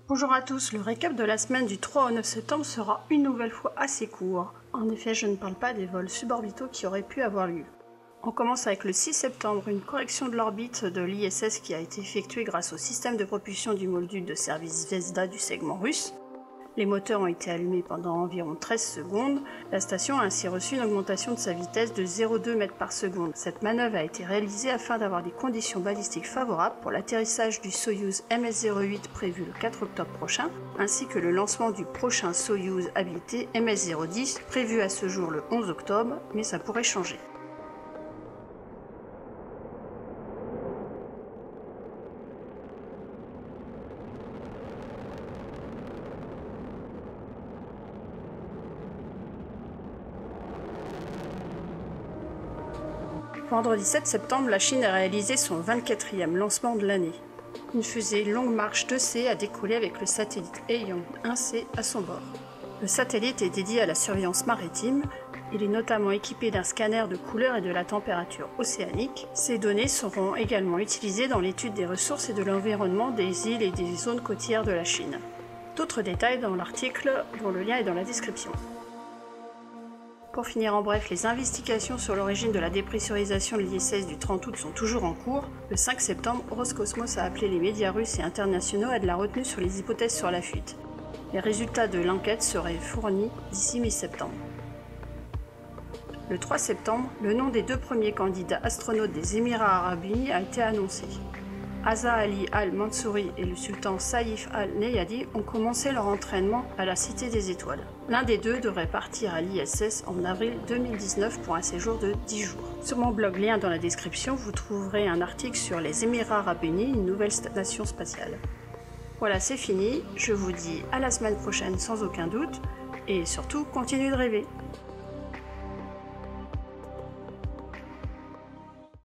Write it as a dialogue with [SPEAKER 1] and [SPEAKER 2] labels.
[SPEAKER 1] Bonjour à tous, le récap de la semaine du 3 au 9 septembre sera une nouvelle fois assez court. En effet, je ne parle pas des vols suborbitaux qui auraient pu avoir lieu. On commence avec le 6 septembre, une correction de l'orbite de l'ISS qui a été effectuée grâce au système de propulsion du module de service Zvezda du segment russe. Les moteurs ont été allumés pendant environ 13 secondes. La station a ainsi reçu une augmentation de sa vitesse de 0,2 mètres par seconde. Cette manœuvre a été réalisée afin d'avoir des conditions balistiques favorables pour l'atterrissage du Soyouz MS-08 prévu le 4 octobre prochain, ainsi que le lancement du prochain Soyouz habilité MS-010 prévu à ce jour le 11 octobre, mais ça pourrait changer. Vendredi 7 septembre, la Chine a réalisé son 24e lancement de l'année. Une fusée Longue Marche 2C a décollé avec le satellite Haiyong 1C à son bord. Le satellite est dédié à la surveillance maritime. Il est notamment équipé d'un scanner de couleur et de la température océanique. Ces données seront également utilisées dans l'étude des ressources et de l'environnement des îles et des zones côtières de la Chine. D'autres détails dans l'article dont le lien est dans la description. Pour finir en bref, les investigations sur l'origine de la dépressurisation de l'ISS du 30 août sont toujours en cours. Le 5 septembre, Roscosmos a appelé les médias russes et internationaux à de la retenue sur les hypothèses sur la fuite. Les résultats de l'enquête seraient fournis d'ici mi-septembre. Le 3 septembre, le nom des deux premiers candidats astronautes des Émirats arabes unis a été annoncé. Asa Ali al-Mansouri et le sultan Saïf al-Neyadi ont commencé leur entraînement à la Cité des Étoiles. L'un des deux devrait partir à l'ISS en avril 2019 pour un séjour de 10 jours. Sur mon blog, lien dans la description, vous trouverez un article sur les Émirats arabes unis, une nouvelle station spatiale. Voilà, c'est fini. Je vous dis à la semaine prochaine sans aucun doute et surtout, continuez de rêver.